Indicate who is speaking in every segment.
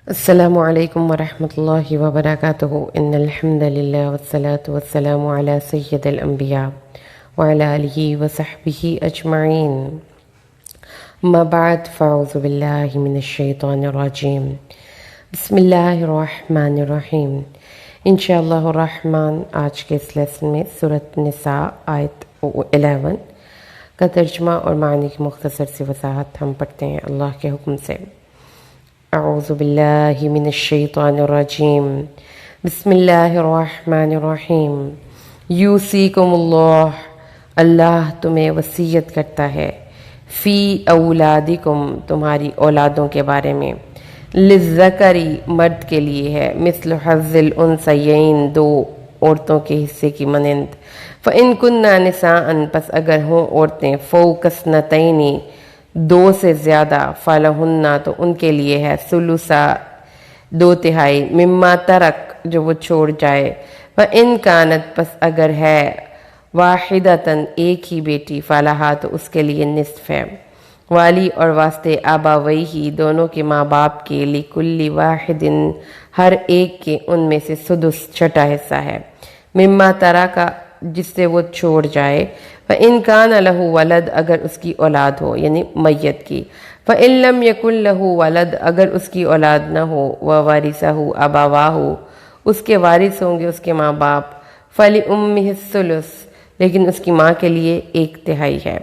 Speaker 1: السلام علیکم ورحمۃ اللہ وبرکاتہ ان الحمد للہ والصلاة والسلام علی سید الانبیاء وعلی آلہ وصحبہ اجمعین اما بعد فاعوذ باللہ من الشیطان الرجیم بسم اللہ الرحمن الرحیم انشاءاللہ الرحمن آج کے اس لیسن میں سورۃ نساء آیت 11 کا ترجمہ اور معنی کی مختصر سی وضاحت ہم پڑھتے ہیں اللہ کے حکم سے۔ اعوذ باللہ من الشیطان الرجیم بسم اللہ الرحمن الرحیم یوصیکم اللہ، اللہ تمہیں وصیت کرتا ہے، فی اولادکم تمہاری اولادوں کے بارے میں، للذکری مرد کے لیے ہے، مثل حظ الانثیین دو عورتوں کے حصے کی مانند، فإن کننا نساء پس اگر ہوں عورتیں، فوق اثنتین دو سے زیادہ، فلہن تو ان کے لیے ہے، ثلثا دو تہائی، مما ترک جو وہ چھوڑ جائے، فإن کانت پس اگر ہے، واحدتاً ایک ہی بیٹی، فلہا تو اس کے لیے نصف ہے، والی اور واسطے آباویہ دونوں کے ماں باپ کے، لکل واحد ہر ایک کے ان میں سے سدس چھٹا حصہ ہے، مما ترک جس سے وہ چھوڑ جائے، فإن کان لہ ولد اگر اس کی اولاد ہو یعنی میت کی، فإن لم یکن لہ ولد اگر اس کی اولاد نہ ہو، وورثہ ابواہ اس کے وارث ہوں گے اس کے ماں باپ، فلأمہ الثلث لیکن اس کی ماں کے لیے ایک تہائی ہے،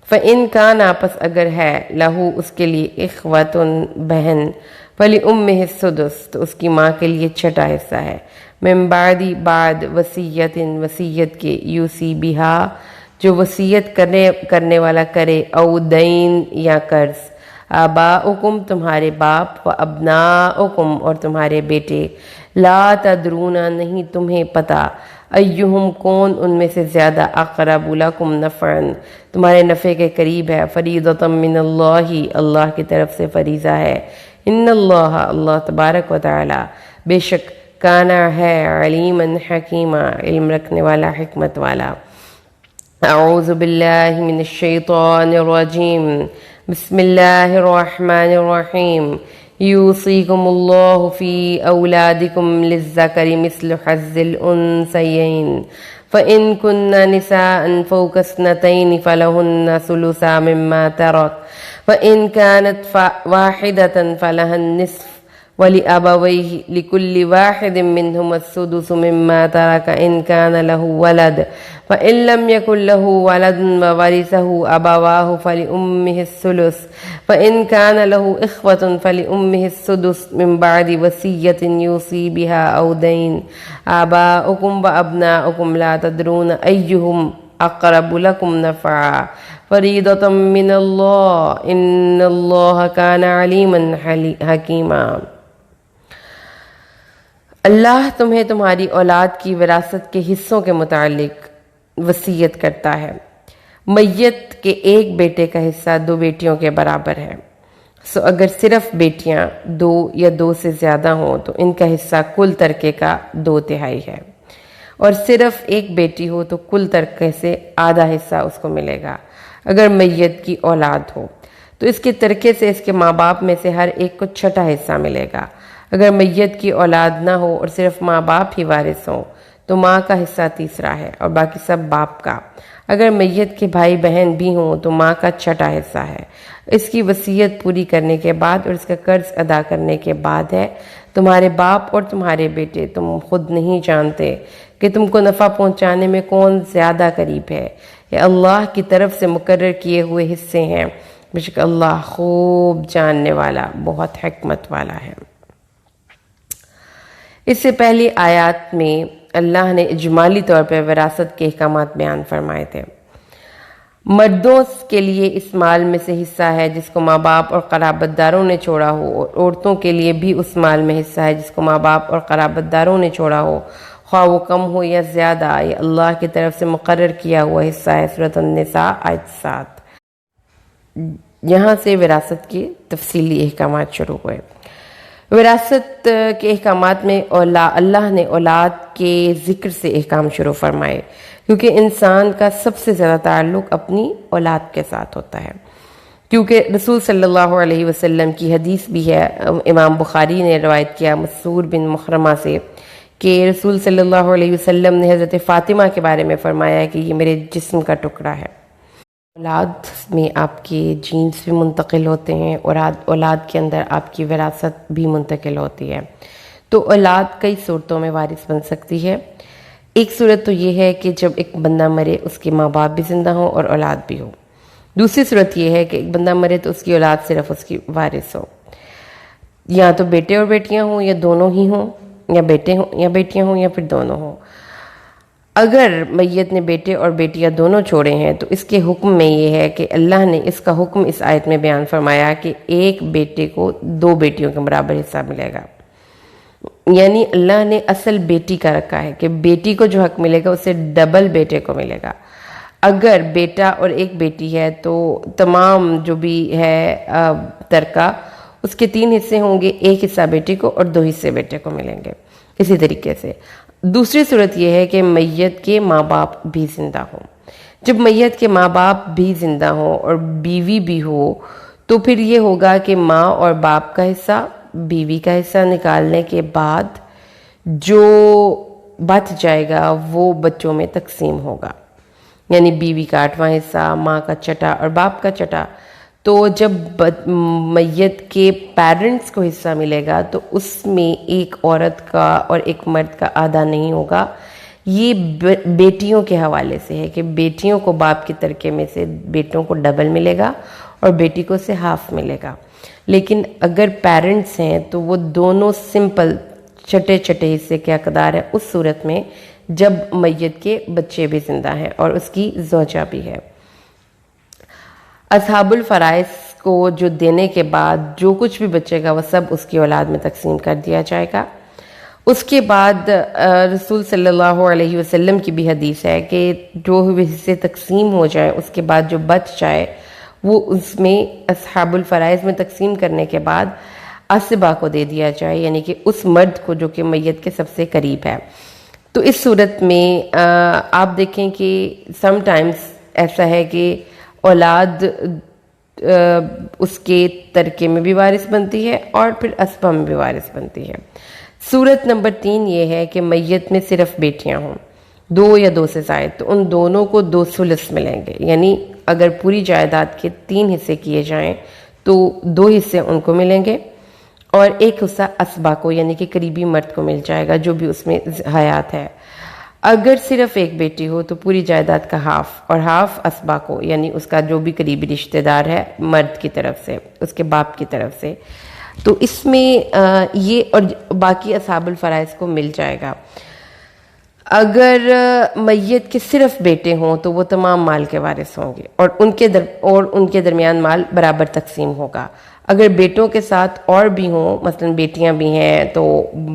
Speaker 1: فإن کان پس اگر ہے، لہ اس کے لیے اخوۃ بہن، فلأمہ السدس تو اس کی ماں کے لیے چھٹا حصہ ہے، من بعد وصیت وصیت کے، یوصی بہا جو وصیت کرنے والا کرے، او دین یا قرض، آباؤکم تمہارے باپ، و ابناؤکم اور تمہارے بیٹے، لا تدرون نہیں تمہیں پتہ، ایہم کون ان میں سے زیادہ، اقرب لکم نفعا تمہارے نفع کے قریب ہے، فریضۃ من اللہ اللہ کی طرف سے فریضہ ہے، ان اللہ اللہ تبارک و تعالی بے شک کانا ہے، علیما حکیما علم رکھنے والا حکمت والا۔ اعوذ باللہ من الشیطان الرجیم بسم اللہ الرحمن الرحیم یوصیکم اللہ فی اولادکم للذکر مثل حظ الانثیین فإن کن نساء فوق اثنتین فلہن ثلثا مما ترک فإن كانت واحدة فلها النصف ولأبويه لكل واحد منهم السدس مما ترك إن كان له ولد فإن لم يكن له ولد وورثه أبواه فلأمه الثلث فإن كان له إخوة فلأمه السدس من بعد وصية يوصي بها أو دين، آباؤكم وأبناؤكم لا تدرون أيهم اقرب لکم نفعا فریضۃ من اللہ ان اللہ کان علیما حکیما۔ اللہ تمہیں تمہاری اولاد کی وراثت کے حصوں کے متعلق وصیت کرتا ہے، میت کے ایک بیٹے کا حصہ دو بیٹیوں کے برابر ہے، سو اگر صرف بیٹیاں دو یا دو سے زیادہ ہوں تو ان کا حصہ کل ترکے کا 2/3 ہے، اور صرف ایک بیٹی ہو تو کل ترکے سے آدھا حصہ اس کو ملے گا۔ اگر میت کی اولاد ہو تو اس کے ترکے سے اس کے ماں باپ میں سے ہر ایک کو چھٹا حصہ ملے گا۔ اگر میت کی اولاد نہ ہو اور صرف ماں باپ ہی وارث ہوں تو ماں کا حصہ تیسرا ہے اور باقی سب باپ کا۔ اگر میت کے بھائی بہن بھی ہوں تو ماں کا چھٹا حصہ ہے۔ اس کی وصیت پوری کرنے کے بعد اور اس کا قرض ادا کرنے کے بعد ہے، تمہارے باپ اور تمہارے بیٹے تم خود نہیں جانتے کہ تم کو نفع پہنچانے میں کون زیادہ قریب ہے، یہ اللہ کی طرف سے مقرر کیے ہوئے حصے ہیں، بے شک اللہ خوب جاننے والا بہت حکمت والا ہے۔ اس سے پہلی آیات میں اللہ نے اجمالی طور پر وراثت کے احکامات بیان فرمائے تھے۔ مردوں کے لیے اس مال میں سے حصہ ہے جس کو ماں باپ اور قرابت داروں نے چھوڑا ہو، اور عورتوں کے لیے بھی اس مال میں حصہ ہے جس کو ماں باپ اور قرابت داروں نے چھوڑا ہو، خواہ وہ کم ہو یا زیادہ، یہ اللہ کی طرف سے مقرر کیا ہوا حصہ ہے۔ سورۃ النساء آیت 7۔ یہاں سے وراثت کے تفصیلی احکامات شروع ہوئے۔ وراثت کے احکامات میں اللہ نے اولاد کے ذکر سے احکام شروع فرمائے، کیونکہ انسان کا سب سے زیادہ تعلق اپنی اولاد کے ساتھ ہوتا ہے۔ کیونکہ رسول صلی اللہ علیہ وسلم کی حدیث بھی ہے، امام بخاری نے روایت کیا مسعود بن مخرمہ سے کہ رسول صلی اللہ علیہ وسلم نے حضرت فاطمہ کے بارے میں فرمایا کہ یہ میرے جسم کا ٹکڑا ہے۔ اولاد میں آپ کے جینز بھی منتقل ہوتے ہیں اور اولاد کے اندر آپ کی وراثت بھی منتقل ہوتی ہے۔ تو اولاد کئی صورتوں میں وارث بن سکتی ہے۔ ایک صورت تو یہ ہے کہ جب ایک بندہ مرے اس کے ماں باپ بھی زندہ ہوں اور اولاد بھی ہو۔ دوسری صورت یہ ہے کہ ایک بندہ مرے تو اس کی اولاد صرف اس کی وارث ہو، یا تو بیٹے اور بیٹیاں ہوں یا دونوں ہی ہوں، یا بیٹے ہوں یا بیٹیاں ہوں یا پھر دونوں ہوں۔ اگر میت نے بیٹے اور بیٹیاں دونوں چھوڑے ہیں تو اس کے حکم میں یہ ہے کہ اللہ نے اس کا حکم اس آیت میں بیان فرمایا کہ ایک بیٹے کو دو بیٹیوں کے برابر حصہ ملے گا، یعنی اللہ نے اصل بیٹی کا رکھا ہے کہ بیٹی کو جو حق ملے گا اسے ڈبل بیٹے کو ملے گا۔ اگر بیٹا اور ایک بیٹی ہے تو تمام جو بھی ہے ترکہ اس کے 3 حصے ہوں گے، ایک حصہ بیٹی کو اور 2 حصے بیٹے کو ملیں گے۔ اسی طریقے سے دوسری صورت یہ ہے کہ میت کے ماں باپ بھی زندہ ہوں۔ جب میت کے ماں باپ بھی زندہ ہوں اور بیوی بھی ہو تو پھر یہ ہوگا کہ ماں اور باپ کا حصہ بیوی کا حصہ نکالنے کے بعد جو بچ جائے گا وہ بچوں میں تقسیم ہوگا، یعنی بیوی کا 8واں حصہ، ماں کا چھٹا اور باپ کا چھٹا۔ تو جب میت کے پیرنٹس کو حصہ ملے گا تو اس میں ایک عورت کا اور ایک مرد کا آدھا نہیں ہوگا۔ یہ بیٹیوں کے حوالے سے ہے کہ بیٹیوں کو باپ کے ترکے میں سے بیٹوں کو ڈبل ملے گا اور بیٹی کو سے ہاف ملے گا۔ لیکن اگر پیرنٹس ہیں تو وہ دونوں سمپل چھٹے چھٹے حصے کے حقدار ہیں اس صورت میں جب میت کے بچے بھی زندہ ہیں اور اس کی زوجہ بھی ہے۔ اصحاب الفرائض کو جو دینے کے بعد جو کچھ بھی بچے گا وہ سب اس کی اولاد میں تقسیم کر دیا جائے گا۔ اس کے بعد رسول صلی اللہ علیہ وسلم کی بھی حدیث ہے کہ جو حصے تقسیم ہو جائیں اس کے بعد جو بچ جائے وہ اس میں اصحاب الفرائض میں تقسیم کرنے کے بعد عصبہ کو دے دیا جائے، یعنی کہ اس مرد کو جو کہ میت کے سب سے قریب ہے۔ تو اس صورت میں آپ دیکھیں کہ سم ٹائمز ایسا ہے کہ اولاد اس کے ترکے میں بھی وارث بنتی ہے اور پھر عصبہ میں بھی وارث بنتی ہے۔ صورت نمبر 3 یہ ہے کہ میت میں صرف بیٹیاں ہوں، 2 یا 2 سے زائد، تو ان دونوں کو 2 ثلث ملیں گے، یعنی اگر پوری جائیداد کے 3 حصے کیے جائیں تو 2 حصے ان کو ملیں گے اور ایک حصہ عصبہ کو یعنی کہ قریبی مرد کو مل جائے گا جو بھی اس میں حیات ہے۔ اگر صرف ایک بیٹی ہو تو پوری جائیداد کا ہاف اور ہاف عصبہ کو، یعنی اس کا جو بھی قریبی رشتہ دار ہے مرد کی طرف سے، اس کے باپ کی طرف سے، تو اس میں یہ اور باقی اصحاب الفرائض کو مل جائے گا۔ اگر میت کے صرف بیٹے ہوں تو وہ تمام مال کے وارث ہوں گے اور ان کے درمیان مال برابر تقسیم ہوگا۔ اگر بیٹوں کے ساتھ اور بھی ہوں، مثلا بیٹیاں بھی ہیں تو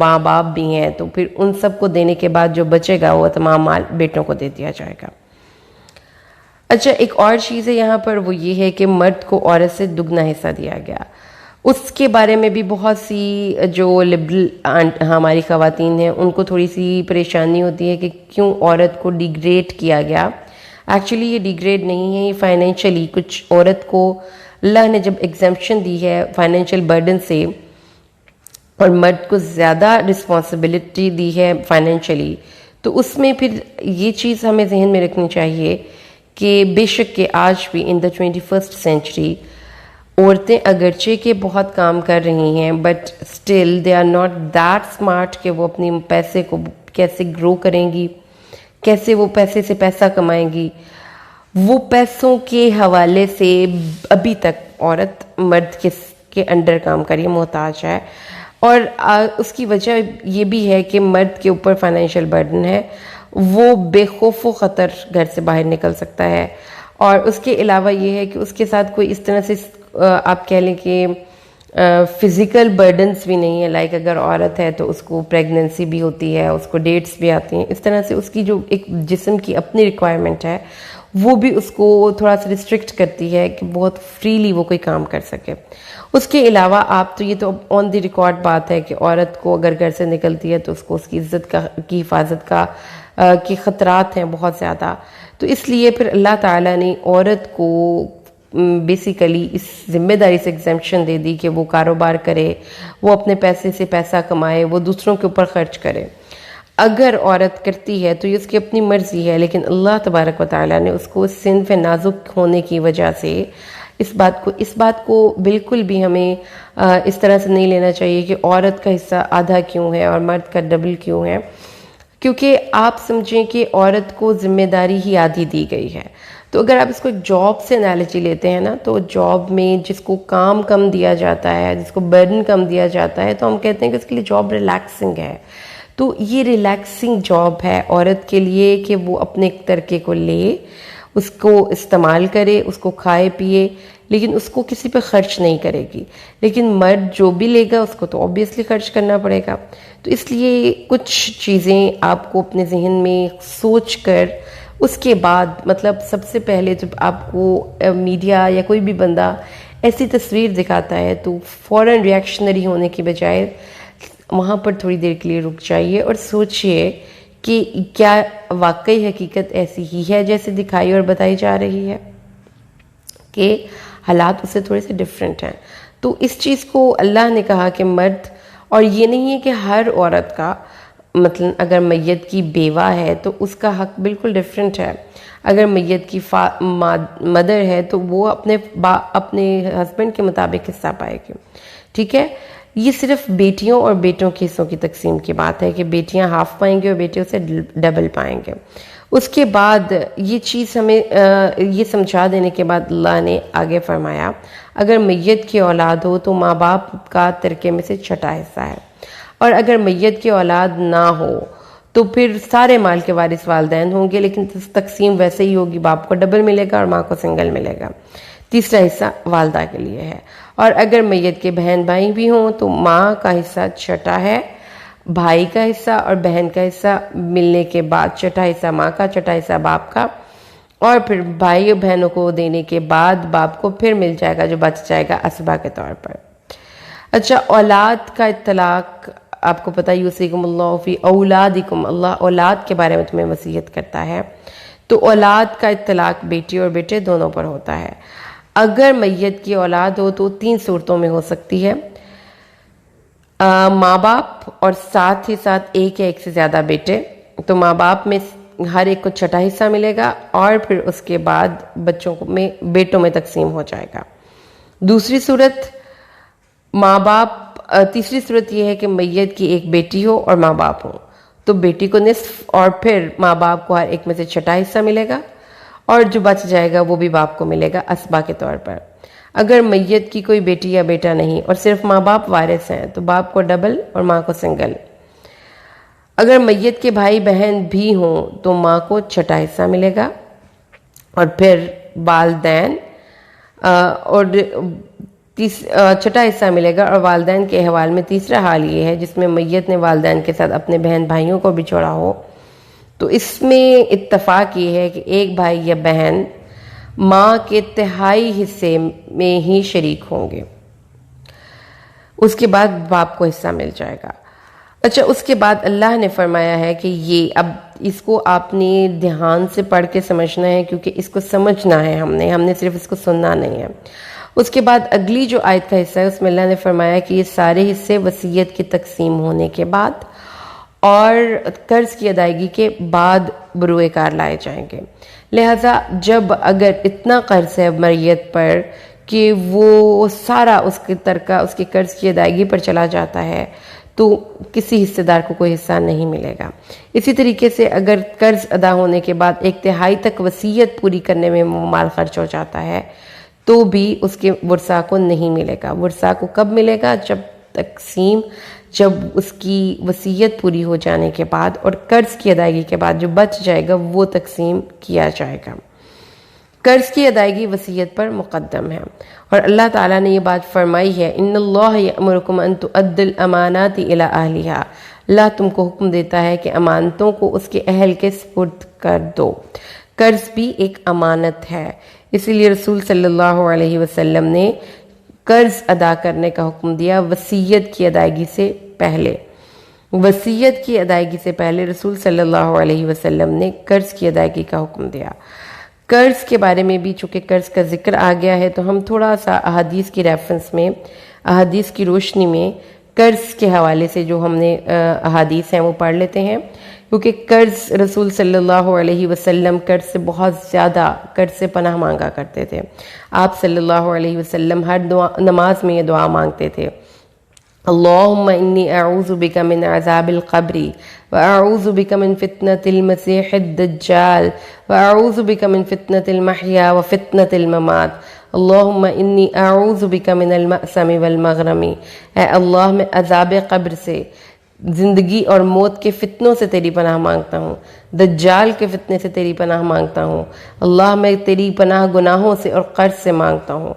Speaker 1: ماں باپ بھی ہیں، تو پھر ان سب کو دینے کے بعد جو بچے گا وہ تمام مال بیٹوں کو دے دیا جائے گا۔ اچھا، ایک اور چیز ہے یہاں پر، وہ یہ ہے کہ مرد کو عورت سے دگنا حصہ دیا گیا۔ اس کے بارے میں بھی بہت سی جو لبرل ہماری خواتین ہیں ان کو تھوڑی سی پریشانی ہوتی ہے کہ کیوں عورت کو ڈیگریڈ کیا گیا۔ ایکچولی یہ ڈیگریڈ نہیں ہے، یہ فائنینشلی کچھ عورت کو اللہ نے جب ایگزمپشن دی ہے فائنینشیل برڈن سے اور مرد کو زیادہ رسپانسبلٹی دی ہے فائنینشلی، تو اس میں پھر یہ چیز ہمیں ذہن میں رکھنی چاہیے کہ بے شک کہ آج بھی ان دا 21st سینچری عورتیں اگرچہ کہ بہت کام کر رہی ہیں but still they are not that smart کہ وہ اپنی پیسے کو کیسے گرو کریں گی، کیسے وہ پیسے سے پیسہ کمائیں گی۔ وہ پیسوں کے حوالے سے ابھی تک عورت مرد کے انڈر کام کر رہی ہے، محتاج ہے، اور اس کی وجہ یہ بھی ہے کہ مرد کے اوپر فائنینشیل برڈن ہے، وہ بے خوف و خطر گھر سے باہر نکل سکتا ہے، اور اس کے علاوہ یہ ہے کہ اس کے ساتھ کوئی اس طرح سے آپ کہہ لیں کہ فزیکل برڈنز بھی نہیں ہے، لائک اگر عورت ہے تو اس کو پریگننسی بھی ہوتی ہے، اس کو ڈیٹس بھی آتی ہیں، اس طرح سے اس کی جو ایک جسم کی اپنی ریکوائرمنٹ ہے وہ بھی اس کو تھوڑا سا ریسٹرکٹ کرتی ہے کہ بہت فریلی وہ کوئی کام کر سکے۔ اس کے علاوہ آپ تو یہ تو آن دی ریکارڈ بات ہے کہ عورت کو اگر گھر سے نکلتی ہے تو اس کو اس کی عزت کی حفاظت کی خطرات ہیں بہت زیادہ، تو اس لیے پھر اللہ تعالیٰ نے عورت کو بیسیکلی اس ذمہ داری سے ایگزمپشن دے دی کہ وہ کاروبار کرے، وہ اپنے پیسے سے پیسہ کمائے، وہ دوسروں کے اوپر خرچ کرے۔ اگر عورت کرتی ہے تو یہ اس کی اپنی مرضی ہے، لیکن اللہ تبارک و تعالیٰ نے اس کو صنف نازک ہونے کی وجہ سے اس بات کو بالکل بھی ہمیں اس طرح سے نہیں لینا چاہیے کہ عورت کا حصہ آدھا کیوں ہے اور مرد کا ڈبل کیوں ہے، کیونکہ آپ سمجھیں کہ عورت کو ذمہ داری ہی آدھی دی گئی ہے۔ تو اگر آپ اس کو ایک جاب سے انالوجی لیتے ہیں نا، تو جاب میں جس کو کام کم دیا جاتا ہے، جس کو برڈن کم دیا جاتا ہے، تو ہم کہتے ہیں کہ اس کے لیے جاب ریلیکسنگ ہے۔ تو یہ ریلیکسنگ جاب ہے عورت کے لیے کہ وہ اپنے ترکے کو لے، اس کو استعمال کرے، اس کو کھائے پیے، لیکن اس کو کسی پہ خرچ نہیں کرے گی۔ لیکن مرد جو بھی لے گا اس کو تو اوبیسلی خرچ کرنا پڑے گا۔ تو اس لیے کچھ چیزیں آپ کو اپنے ذہن میں سوچ کر اس کے بعد، مطلب سب سے پہلے جب آپ کو میڈیا یا کوئی بھی بندہ ایسی تصویر دکھاتا ہے تو فوراً ریئیکشنری ہونے کی بجائے وہاں پر تھوڑی دیر کے لیے رک جائیے اور سوچئے کہ کیا واقعی حقیقت ایسی ہی ہے جیسے دکھائی اور بتائی جا رہی ہے، کہ حالات اس سے تھوڑے سے ڈیفرنٹ ہیں۔ تو اس چیز کو اللہ نے کہا کہ مرد، اور یہ نہیں ہے کہ ہر عورت کا، مثلا اگر میت کی بیوہ ہے تو اس کا حق بالکل ڈیفرنٹ ہے۔ اگر میت کی مدر ہے تو وہ اپنے ہسبینڈ کے مطابق حصہ پائے گی، ٹھیک ہے۔ یہ صرف بیٹیوں اور بیٹوں کے حصوں کی تقسیم کی بات ہے کہ بیٹیاں ہاف پائیں گے اور بیٹے اسے ڈبل پائیں گے۔ اس کے بعد یہ چیز ہمیں یہ سمجھا دینے کے بعد اللہ نے آگے فرمایا، اگر میت کی اولاد ہو تو ماں باپ کا ترکے میں سے چھٹا حصہ ہے، اور اگر میت کی اولاد نہ ہو تو پھر سارے مال کے وارث والدین ہوں گے، لیکن تقسیم ویسے ہی ہوگی، باپ کو ڈبل ملے گا اور ماں کو سنگل ملے گا۔ تیسرا حصہ والدہ کے لیے ہے، اور اگر میت کے بہن بھائی بھی ہوں تو ماں کا حصہ چھٹا ہے، بھائی کا حصہ اور بہن کا حصہ ملنے کے بعد چھٹا حصہ ماں کا، چھٹا حصہ باپ کا، اور پھر بھائی اور بہنوں کو دینے کے بعد باپ کو پھر مل جائے گا جو بچ جائے گا اسبہ کے طور پر۔ اچھا، اولاد کا اطلاق آپ کو پتہ، یوصیکم اللہ فی اولادکم، اللہ اولاد کے بارے میں تمہیں وصیت کرتا ہے۔ تو اولاد کا اطلاق بیٹی اور بیٹے دونوں پر ہوتا ہے۔ اگر میت کی اولاد ہو تو 3 صورتوں میں ہو سکتی ہے، ماں باپ اور ساتھ ہی ساتھ ایک یا ایک سے زیادہ بیٹے، تو ماں باپ میں ہر ایک کو چھٹا حصہ ملے گا، اور پھر اس کے بعد بچوں میں بیٹوں میں تقسیم ہو جائے گا۔ دوسری صورت ماں باپ، تیسری صورت یہ ہے کہ میت کی ایک بیٹی ہو اور ماں باپ ہوں، تو بیٹی کو نصف اور پھر ماں باپ کو ہر ایک میں سے چھٹا حصہ ملے گا، اور جو بچ جائے گا وہ بھی باپ کو ملے گا اسبہ کے طور پر۔ اگر میت کی کوئی بیٹی یا بیٹا نہیں اور صرف ماں باپ وارث ہیں تو باپ کو ڈبل اور ماں کو سنگل۔ اگر میت کے بھائی بہن بھی ہوں تو ماں کو چھٹا حصہ ملے گا، اور پھر والدین اور چھٹا حصہ ملے گا، اور والدین کے احوال میں تیسرا حال یہ ہے جس میں میت نے والدین کے ساتھ اپنے بہن بھائیوں کو بھی چھوڑا ہو، تو اس میں اتفاق یہ ہے کہ ایک بھائی یا بہن ماں کے تہائی حصے میں ہی شریک ہوں گے، اس کے بعد باپ کو حصہ مل جائے گا۔ اچھا، اس کے بعد اللہ نے فرمایا ہے کہ یہ اب اس کو آپ نے دھیان سے پڑھ کے سمجھنا ہے، کیونکہ اس کو سمجھنا ہے ہم نے صرف اس کو سننا نہیں ہے۔ اس کے بعد اگلی جو آیت کا حصہ ہے اس میں اللہ نے فرمایا کہ یہ سارے حصے وصیت کی تقسیم ہونے کے بعد اور قرض کی ادائیگی کے بعد بروئے کار لائے جائیں گے۔ لہٰذا جب اگر اتنا قرض ہے میت پر کہ وہ سارا اس کے ترکہ اس کے قرض کی ادائیگی پر چلا جاتا ہے تو کسی حصے دار کو کوئی حصہ نہیں ملے گا۔ اسی طریقے سے اگر قرض ادا ہونے کے بعد 1/3 تک وصیت پوری کرنے میں مال خرچ ہو جاتا ہے تو بھی اس کے ورثاء کو نہیں ملے گا۔ ورثاء کو کب ملے گا؟ جب اس کی وصیت پوری ہو جانے کے بعد اور قرض کی ادائیگی کے بعد جو بچ جائے گا وہ تقسیم کیا جائے گا۔ قرض کی ادائیگی وصیت پر مقدم ہے، اور اللہ تعالیٰ نے یہ بات فرمائی ہے، ان اللہ یأمرکم ان تؤدوا الامانات الی اہلہا، اللہ تم کو حکم دیتا ہے کہ امانتوں کو اس کے اہل کے سپرد کر دو۔ قرض بھی ایک امانت ہے، اسی لیے رسول صلی اللہ علیہ وسلم نے قرض ادا کرنے کا حکم دیا وصیت کی ادائیگی سے پہلے۔ وصیت کی ادائیگی سے پہلے رسول صلی اللہ علیہ وسلم نے قرض کی ادائیگی کا حکم دیا۔ قرض کے بارے میں بھی چونکہ قرض کا ذکر آ گیا ہے تو ہم تھوڑا سا احادیث کی ریفرنس میں، احادیث کی روشنی میں قرض کے حوالے سے جو ہم نے احادیث ہیں وہ پڑھ لیتے ہیں، کیونکہ قرض رسول صلی اللہ علیہ وسلم قرض سے بہت زیادہ، قرض سے پناہ مانگا کرتے تھے۔ آپ صلی اللہ علیہ وسلم ہر نماز میں یہ دعا مانگتے تھے، اللہم انی اعوذ بک من عذاب القبر واعوذ بک من فتنة المسیح الدجال واعوذ بک من فتنة المحیا وفتنة الممات اللہم انی اعوذ بک من المأسم والمغرم۔ اے اللہ میں عذاب قبر سے، زندگی اور موت کے فتنوں سے تیری پناہ مانگتا ہوں، دجال کے فتنے سے تیری پناہ مانگتا ہوں، اللہ میں تیری پناہ گناہوں سے اور قرض سے مانگتا ہوں۔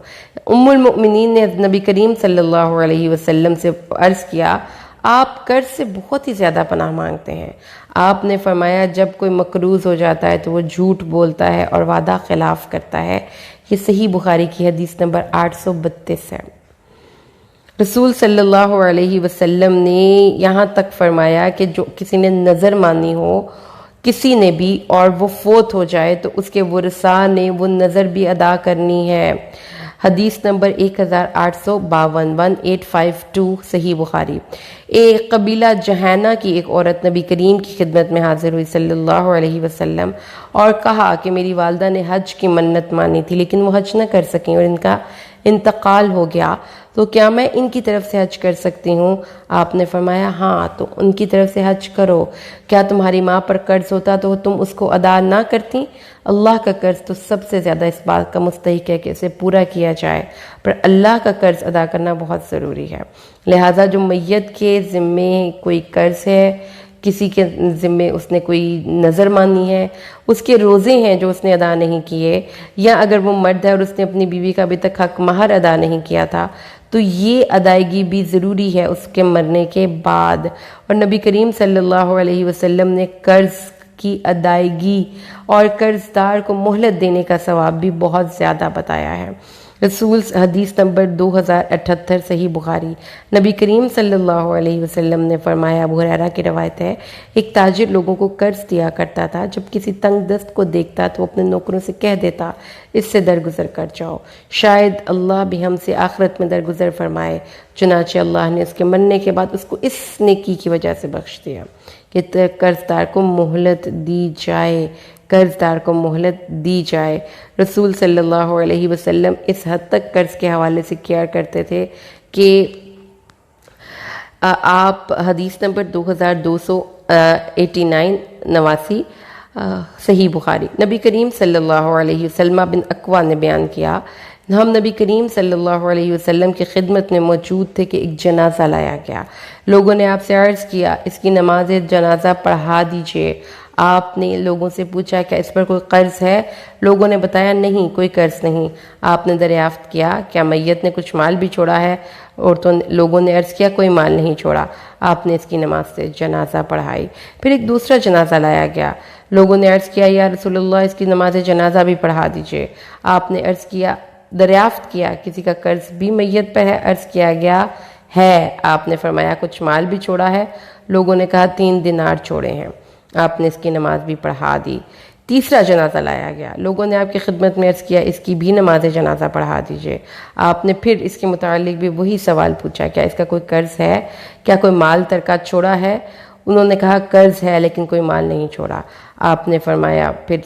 Speaker 1: ام المؤمنین نے نبی کریم صلی اللہ علیہ وسلم سے عرض کیا، آپ قرض سے بہت ہی زیادہ پناہ مانگتے ہیں۔ آپ نے فرمایا جب کوئی مقروض ہو جاتا ہے تو وہ جھوٹ بولتا ہے اور وعدہ خلاف کرتا ہے۔ یہ صحیح بخاری کی حدیث نمبر 832 ہے۔ رسول صلی اللہ علیہ وسلم نے یہاں تک فرمایا کہ جو کسی نے نظر مانی ہو کسی نے بھی اور وہ فوت ہو جائے تو اس کے ورثاء نے وہ نظر بھی ادا کرنی ہے۔ حدیث نمبر 1852 1852 صحیح بخاری۔ ایک قبیلہ جہینہ کی ایک عورت نبی کریم کی خدمت میں حاضر ہوئی صلی اللہ علیہ وسلم اور کہا کہ میری والدہ نے حج کی منت مانی تھی لیکن وہ حج نہ کر سکیں اور ان کا انتقال ہو گیا، تو کیا میں ان کی طرف سے حج کر سکتی ہوں؟ آپ نے فرمایا ہاں، تو ان کی طرف سے حج کرو۔ کیا تمہاری ماں پر قرض ہوتا تو تم اس کو ادا نہ کرتی؟ اللہ کا قرض تو سب سے زیادہ اس بات کا مستحق ہے کہ اسے پورا کیا جائے، پر اللہ کا قرض ادا کرنا بہت ضروری ہے۔ لہٰذا جو میت کے ذمے کوئی قرض ہے، کسی کے ذمے اس نے کوئی نظر مانی ہے، اس کے روزے ہیں جو اس نے ادا نہیں کیے، یا اگر وہ مرد ہے اور اس نے اپنی بیوی کا ابھی تک حق مہر ادا نہیں کیا تھا تو یہ ادائیگی بھی ضروری ہے اس کے مرنے کے بعد۔ اور نبی کریم صلی اللہ علیہ وسلم نے قرض کی ادائیگی اور قرض دار کو مہلت دینے کا ثواب بھی بہت زیادہ بتایا ہے۔ رسول حدیث نمبر 2078 صحیح بخاری، نبی کریم صلی اللہ علیہ وسلم نے فرمایا، ابو ہریرہ کی روایت ہے، ایک تاجر لوگوں کو قرض دیا کرتا تھا، جب کسی تنگ دست کو دیکھتا تو اپنے نوکروں سے کہہ دیتا اس سے درگزر کر جاؤ، شاید اللہ بھی ہم سے آخرت میں درگزر فرمائے۔ چنانچہ اللہ نے اس کے مرنے کے بعد اس کو اس نیکی کی وجہ سے بخش دیا کہ قرض دار کو مہلت دی جائے، قرض دار کو مہلت دی جائے۔ رسول صلی اللہ علیہ وسلم اس حد تک قرض کے حوالے سے کیئر کرتے تھے کہ آپ حدیث نمبر 2289 89 صحیح بخاری، نبی کریم صلی اللہ علیہ وسلم بن اقوا نے بیان کیا، ہم نبی کریم صلی اللہ علیہ وسلم کی خدمت میں موجود تھے کہ ایک جنازہ لایا گیا، لوگوں نے آپ سے عرض کیا اس کی نماز جنازہ پڑھا دیجئے۔ آپ نے لوگوں سے پوچھا کیا اس پر کوئی قرض ہے؟ لوگوں نے بتایا نہیں، کوئی قرض نہیں۔ آپ نے دریافت کیا کیا میت نے کچھ مال بھی چھوڑا ہے؟ لوگوں نے عرض کیا کوئی مال نہیں چھوڑا۔ آپ نے اس کی نماز سے جنازہ پڑھائی۔ پھر ایک دوسرا جنازہ لایا گیا، لوگوں نے عرض کیا یا رسول اللہ اس کی نماز جنازہ بھی پڑھا دیجئے۔ آپ نے عرض کیا، دریافت کیا کسی کا قرض بھی میت پر ہے؟ عرض کیا گیا ہے۔ آپ نے فرمایا کچھ مال بھی چھوڑا ہے؟ لوگوں نے کہا 3 دینار چھوڑے ہیں۔ آپ نے اس کی نماز بھی پڑھا دی۔ تیسرا جنازہ لایا گیا، لوگوں نے آپ کی خدمت میں عرض کیا اس کی بھی نماز جنازہ پڑھا دیجئے۔ آپ نے پھر اس کے متعلق بھی وہی سوال پوچھا، کیا اس کا کوئی قرض ہے؟ کیا کوئی مال ترکہ چھوڑا ہے؟ انہوں نے کہا قرض ہے لیکن کوئی مال نہیں چھوڑا۔ آپ نے فرمایا پھر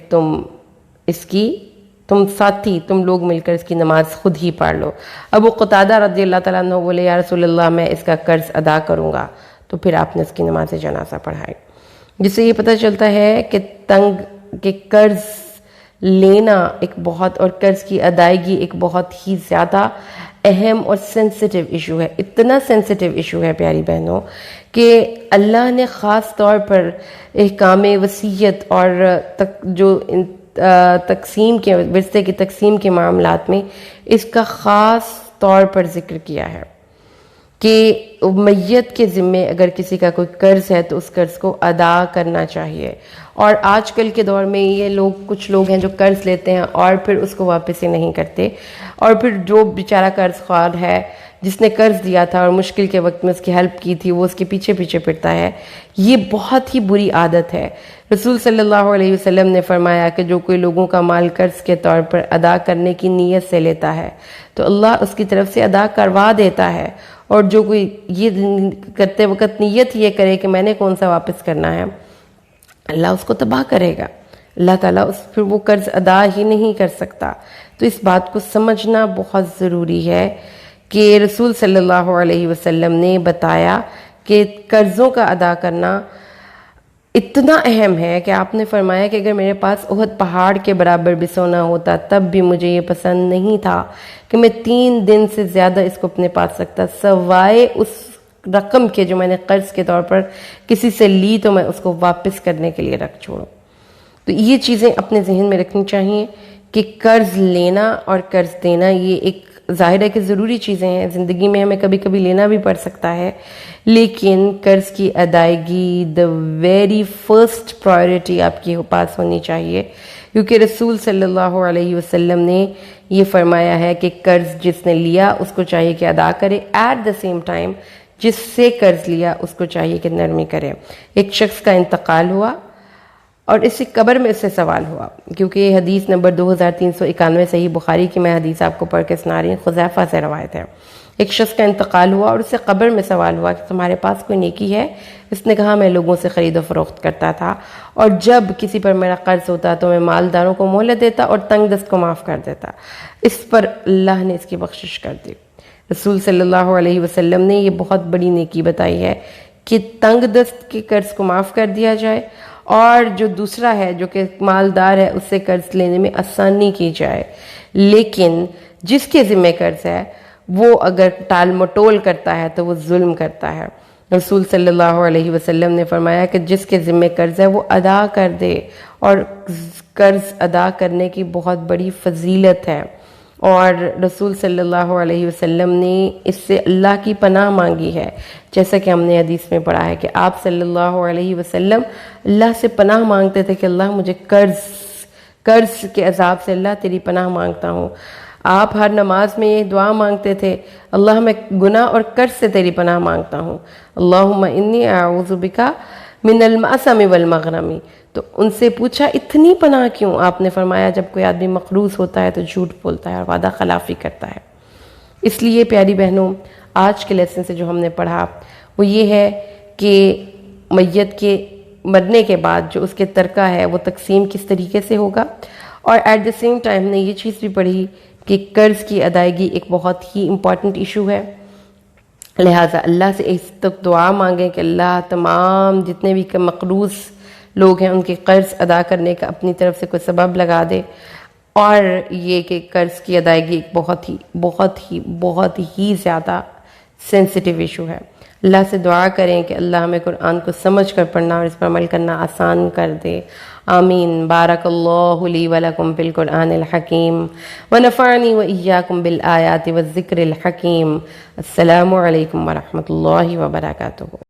Speaker 1: تم ساتھی تم لوگ مل کر اس کی نماز خود ہی پڑھ لو۔ ابو قتادہ رضی اللہ تعالیٰ عنہ بولے یا رسول اللہ میں اس کا قرض ادا کروں گا، تو پھر آپ نے اس کی نماز جنازہ پڑھائی۔ جس سے یہ پتہ چلتا ہے کہ قرض لینا ایک بہت اور قرض کی ادائیگی ایک بہت ہی زیادہ اہم اور سینسٹیو ایشو ہے، اتنا سینسٹیو ایشو ہے پیاری بہنوں کہ اللہ نے خاص طور پر احکام وصیت اور جو تقسیم کے ورثے کی تقسیم کے معاملات میں اس کا خاص طور پر ذکر کیا ہے کہ میت کے ذمے اگر کسی کا کوئی قرض ہے تو اس قرض کو ادا کرنا چاہیے۔ اور آج کل کے دور میں کچھ لوگ ہیں جو قرض لیتے ہیں اور پھر اس کو واپس ہی نہیں کرتے، اور پھر جو بیچارہ قرض خوار ہے جس نے قرض دیا تھا اور مشکل کے وقت میں اس کی ہیلپ کی تھی وہ اس کے پیچھے پیچھے پھرتا ہے، یہ بہت ہی بری عادت ہے۔ رسول صلی اللہ علیہ وسلم نے فرمایا کہ جو کوئی لوگوں کا مال قرض کے طور پر ادا کرنے کی نیت سے لیتا ہے تو اللہ اس کی طرف سے ادا کروا دیتا ہے، اور جو کوئی یہ کرتے وقت نیت یہ کرے کہ میں نے کون سا واپس کرنا ہے، اللہ اس کو تباہ کرے گا، اللہ تعالیٰ پھر وہ قرض ادا ہی نہیں کر سکتا۔ تو اس بات کو سمجھنا بہت ضروری ہے کہ رسول صلی اللہ علیہ وسلم نے بتایا کہ قرضوں کا ادا کرنا اتنا اہم ہے کہ آپ نے فرمایا کہ اگر میرے پاس احد پہاڑ کے برابر بھی سونا ہوتا تب بھی مجھے یہ پسند نہیں تھا کہ میں 3 دن سے زیادہ اس کو اپنے پاس رکھتا سوائے اس رقم کے جو میں نے قرض کے طور پر کسی سے لی تو میں اس کو واپس کرنے کے لیے رکھ چھوڑوں۔ تو یہ چیزیں اپنے ذہن میں رکھنی چاہیے کہ قرض لینا اور قرض دینا یہ ایک ظاہر ہے کہ ضروری چیزیں ہیں، زندگی میں ہمیں کبھی کبھی لینا بھی پڑ سکتا ہے، لیکن قرض کی ادائیگی the very first priority آپ کے پاس ہونی چاہیے، کیونکہ رسول صلی اللہ علیہ وسلم نے یہ فرمایا ہے کہ قرض جس نے لیا اس کو چاہیے کہ ادا کرے، ایٹ دا سیم ٹائم جس سے قرض لیا اس کو چاہیے کہ نرمی کرے۔ ایک شخص کا انتقال ہوا اور اسی قبر میں اس سے سوال ہوا، کیونکہ یہ حدیث نمبر 2391 صحیح بخاری کی میں حدیث آپ کو پڑھ کے سنا رہی ہوں، حذیفہ سے روایت ہے۔ ایک شخص کا انتقال ہوا اور اس سے قبر میں سوال ہوا کہ تمہارے پاس کوئی نیکی ہے؟ اس نے کہا میں لوگوں سے خرید و فروخت کرتا تھا اور جب کسی پر میرا قرض ہوتا تو میں مالداروں کو مہلت دیتا اور تنگ دست کو معاف کر دیتا۔ اس پر اللہ نے اس کی بخشش کر دی۔ رسول صلی اللہ علیہ وسلم نے یہ بہت بڑی نیکی بتائی ہے کہ تنگ دست کے قرض کو معاف کر دیا جائے، اور جو دوسرا ہے جو کہ مالدار ہے اس سے قرض لینے میں آسانی کی جائے، لیکن جس کے ذمہ قرض ہے وہ اگر ٹال مٹول کرتا ہے تو وہ ظلم کرتا ہے۔ رسول صلی اللہ علیہ وسلم نے فرمایا کہ جس کے ذمہ قرض ہے وہ ادا کر دے، اور قرض ادا کرنے کی بہت بڑی فضیلت ہے، اور رسول صلی اللہ علیہ وسلم نے اس سے اللہ کی پناہ مانگی ہے، جیسا کہ ہم نے حدیث میں پڑھا ہے کہ آپ صلی اللہ علیہ وسلم اللہ سے پناہ مانگتے تھے کہ اللہ مجھے قرض کے عذاب سے اللہ تیری پناہ مانگتا ہوں۔ آپ ہر نماز میں یہ دعا مانگتے تھے، اللہ میں گناہ اور قرض سے تیری پناہ مانگتا ہوں، اللہم انی اعوذ بکا من المأثم والمغرم۔ تو ان سے پوچھا اتنی پناہ کیوں؟ آپ نے فرمایا جب کوئی آدمی مقروض ہوتا ہے تو جھوٹ بولتا ہے اور وعدہ خلافی کرتا ہے۔ اس لیے پیاری بہنوں، آج کے لیسن سے جو ہم نے پڑھا وہ یہ ہے کہ میت کے مرنے کے بعد جو اس کے ترکہ ہے وہ تقسیم کس طریقے سے ہوگا، اور ایٹ دا سیم ٹائم نے یہ چیز بھی پڑھی کہ قرض کی ادائیگی ایک بہت ہی امپورٹنٹ ایشو ہے، لہٰذا اللہ سے اس تک دعا مانگیں کہ اللہ تمام جتنے بھی مقروض لوگ ہیں ان کے قرض ادا کرنے کا اپنی طرف سے کوئی سبب لگا دے، اور یہ کہ قرض کی ادائیگی ایک بہت ہی زیادہ سینسٹیو ایشو ہے۔ اللہ سے دعا کریں کہ اللہ ہمیں قرآن کو سمجھ کر پڑھنا اور اس پر عمل کرنا آسان کر دے، آمین۔ بارک اللہ لی ولکم بالقرآن الحکیم ونفعنی وإیاکم بالآیات والذکر الحکیم۔ السلام علیکم ورحمۃ اللہ وبرکاتہ۔